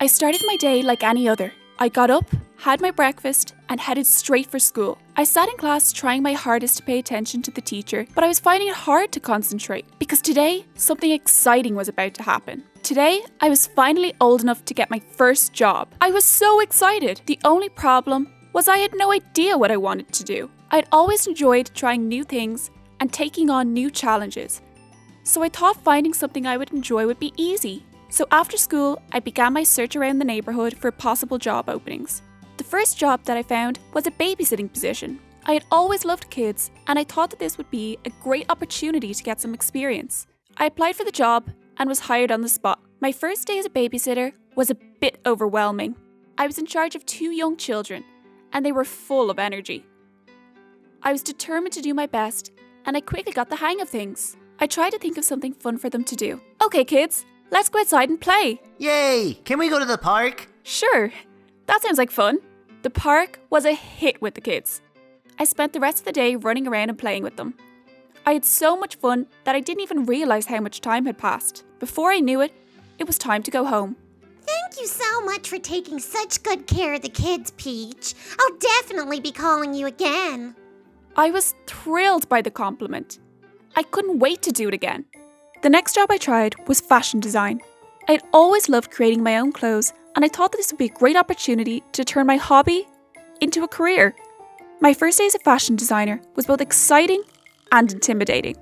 I started my day like any other. I got up, had my breakfast, and headed straight for school. I sat in class trying my hardest to pay attention to the teacher, but I was finding it hard to concentrate because today, something exciting was about to happen. Today, I was finally old enough to get my first job. I was so excited. The only problem was I had no idea what I wanted to do. I'd always enjoyed trying new things and taking on new challenges, so I thought finding something I would enjoy would be easy. So after school, I began my search around the neighbourhood for possible job openings. The first job that I found was a babysitting position. I had always loved kids, and I thought that this would be a great opportunity to get some experience. I applied for the job and was hired on the spot. My first day as a babysitter was a bit overwhelming. I was in charge of 2 young children, and they were full of energy. I was determined to do my best, and I quickly got the hang of things. I tried to think of something fun for them to do. Okay, kids, let's go outside and play. Yay! Can we go to the park? Sure, that sounds like fun. The park was a hit with the kids. I spent the rest of the day running around and playing with them. I had so much fun that I didn't even realise how much time had passed. Before I knew it, it was time to go home. Thank you so much for taking such good care of the kids, Peach. I'll definitely be calling you again. I was thrilled by the compliment. I couldn't wait to do it again. The next job I tried was fashion design. I had always loved creating my own clothes, and I thought that this would be a great opportunity to turn my hobby into a career. My first day as a fashion designer was both exciting and intimidating.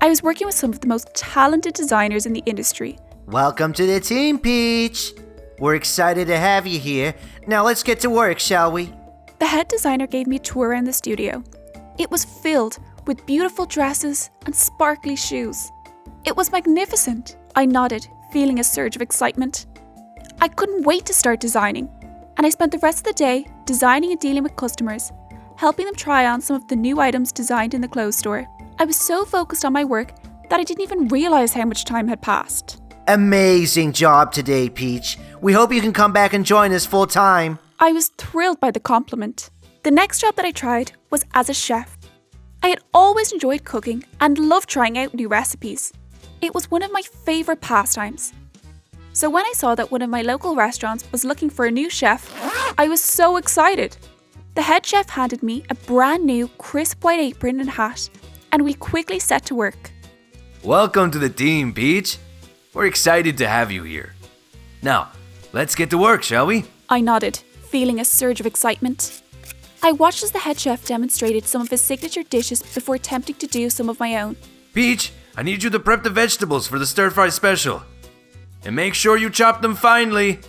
I was working with some of the most talented designers in the industry. Welcome to the team, Peach. We're excited to have you here. Now let's get to work, shall we? The head designer gave me a tour around the studio. It was filled with beautiful dresses and sparkly shoes. It was magnificent. I nodded, feeling a surge of excitement. I couldn't wait to start designing, and I spent the rest of the day designing and dealing with customers, helping them try on some of the new items designed in the clothes store. I was so focused on my work that I didn't even realise how much time had passed. Amazing job today, Peach. We hope you can come back and join us full time. I was thrilled by the compliment. The next job that I tried was as a chef. I had always enjoyed cooking and loved trying out new recipes. It was one of my favourite pastimes. So when I saw that one of my local restaurants was looking for a new chef, I was so excited. The head chef handed me a brand new crisp white apron and hat, and we quickly set to work. Welcome to the team, Peach. We're excited to have you here. Now, let's get to work, shall we? I nodded, feeling a surge of excitement. I watched as the head chef demonstrated some of his signature dishes before attempting to do some of my own. Peach, I need you to prep the vegetables for the stir-fry special. And make sure you chop them finely.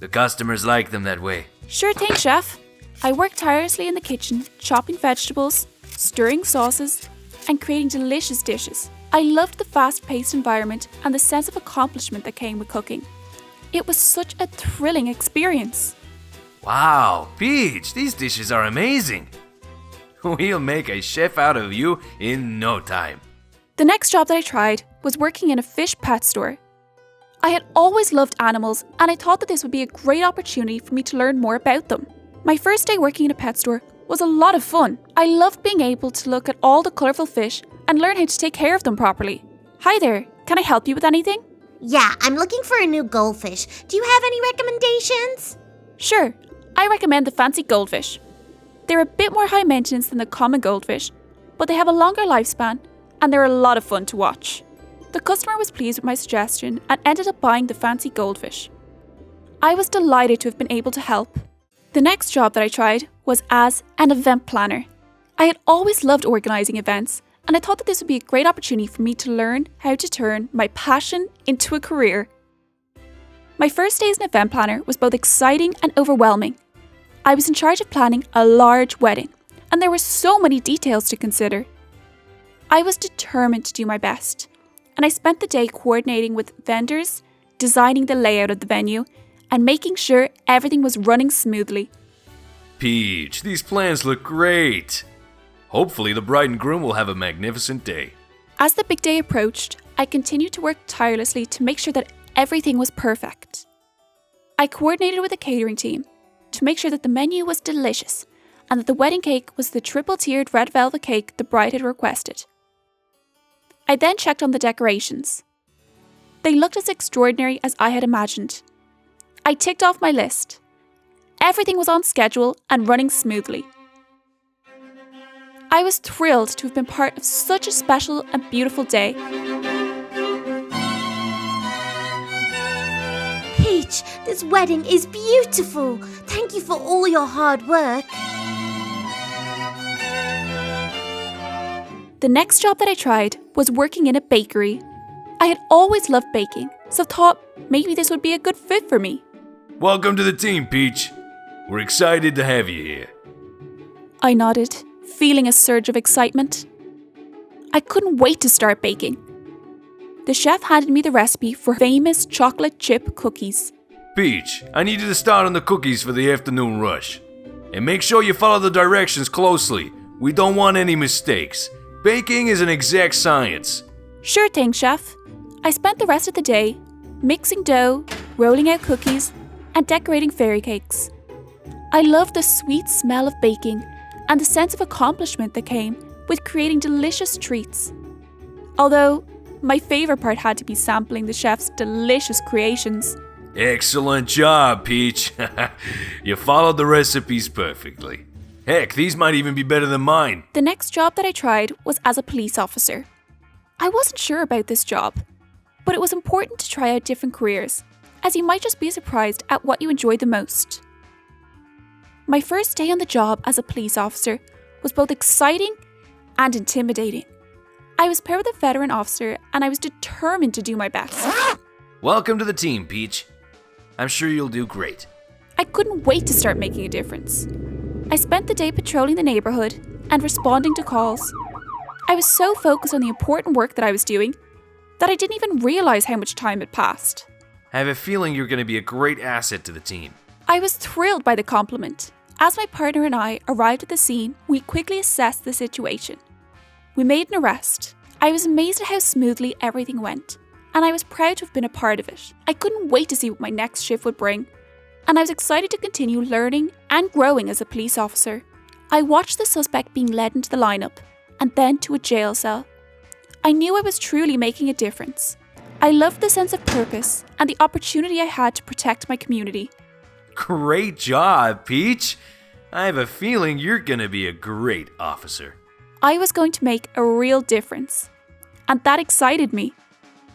The customers like them that way. Sure thing, chef. I worked tirelessly in the kitchen, chopping vegetables, stirring sauces, and creating delicious dishes. I loved the fast-paced environment and the sense of accomplishment that came with cooking. It was such a thrilling experience. Wow, Peach, these dishes are amazing. We'll make a chef out of you in no time. The next job that I tried was working in a fish pet store. I had always loved animals, and I thought that this would be a great opportunity for me to learn more about them. My first day working in a pet store was a lot of fun. I loved being able to look at all the colourful fish and learn how to take care of them properly. Hi there, can I help you with anything? Yeah, I'm looking for a new goldfish. Do you have any recommendations? Sure, I recommend the fancy goldfish. They're a bit more high maintenance than the common goldfish, but they have a longer lifespan and they're a lot of fun to watch. The customer was pleased with my suggestion and ended up buying the fancy goldfish. I was delighted to have been able to help. The next job that I tried was as an event planner. I had always loved organising events, and I thought that this would be a great opportunity for me to learn how to turn my passion into a career. My first day as an event planner was both exciting and overwhelming. I was in charge of planning a large wedding, and there were so many details to consider. I was determined to do my best, and I spent the day coordinating with vendors, designing the layout of the venue, and making sure everything was running smoothly. Peach, these plans look great. Hopefully the bride and groom will have a magnificent day. As the big day approached, I continued to work tirelessly to make sure that everything was perfect. I coordinated with the catering team to make sure that the menu was delicious and that the wedding cake was the triple-tiered red velvet cake the bride had requested. I then checked on the decorations. They looked as extraordinary as I had imagined. I ticked off my list. Everything was on schedule and running smoothly. I was thrilled to have been part of such a special and beautiful day. Peach, this wedding is beautiful. Thank you for all your hard work. The next job that I tried was working in a bakery. I had always loved baking, so thought maybe this would be a good fit for me. Welcome to the team, Peach. We're excited to have you here. I nodded, feeling a surge of excitement. I couldn't wait to start baking. The chef handed me the recipe for famous chocolate chip cookies. Peach, I need you to start on the cookies for the afternoon rush. And make sure you follow the directions closely. We don't want any mistakes. Baking is an exact science. Sure thing, chef. I spent the rest of the day mixing dough, rolling out cookies, and decorating fairy cakes. I loved the sweet smell of baking and the sense of accomplishment that came with creating delicious treats. Although, my favourite part had to be sampling the chef's delicious creations. Excellent job, Peach. You followed the recipes perfectly. Heck, these might even be better than mine. The next job that I tried was as a police officer. I wasn't sure about this job, but it was important to try out different careers, as you might just be surprised at what you enjoy the most. My first day on the job as a police officer was both exciting and intimidating. I was paired with a veteran officer and I was determined to do my best. Welcome to the team, Peach. I'm sure you'll do great. I couldn't wait to start making a difference. I spent the day patrolling the neighbourhood and responding to calls. I was so focused on the important work that I was doing that I didn't even realise how much time had passed. I have a feeling you're going to be a great asset to the team. I was thrilled by the compliment. As my partner and I arrived at the scene, we quickly assessed the situation. We made an arrest. I was amazed at how smoothly everything went, and I was proud to have been a part of it. I couldn't wait to see what my next shift would bring, and I was excited to continue learning and growing as a police officer. I watched the suspect being led into the lineup, and then to a jail cell. I knew I was truly making a difference. I loved the sense of purpose and the opportunity I had to protect my community. Great job, Peach. I have a feeling you're going to be a great officer. I was going to make a real difference, and that excited me.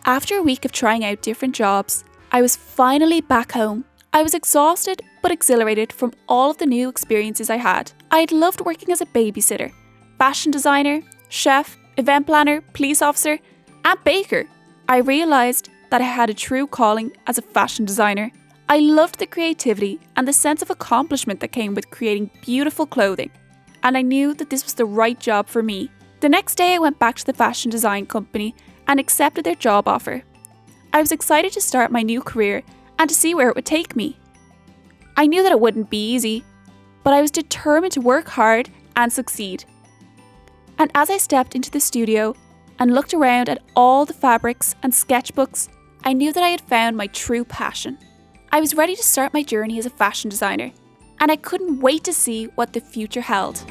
After a week of trying out different jobs, I was finally back home. I was exhausted but exhilarated from all of the new experiences I had. I had loved working as a babysitter, fashion designer, chef, event planner, police officer, and baker. I realised that I had a true calling as a fashion designer. I loved the creativity and the sense of accomplishment that came with creating beautiful clothing, and I knew that this was the right job for me. The next day I went back to the fashion design company and accepted their job offer. I was excited to start my new career and to see where it would take me. I knew that it wouldn't be easy, but I was determined to work hard and succeed. And as I stepped into the studio and looked around at all the fabrics and sketchbooks, I knew that I had found my true passion. I was ready to start my journey as a fashion designer, and I couldn't wait to see what the future held.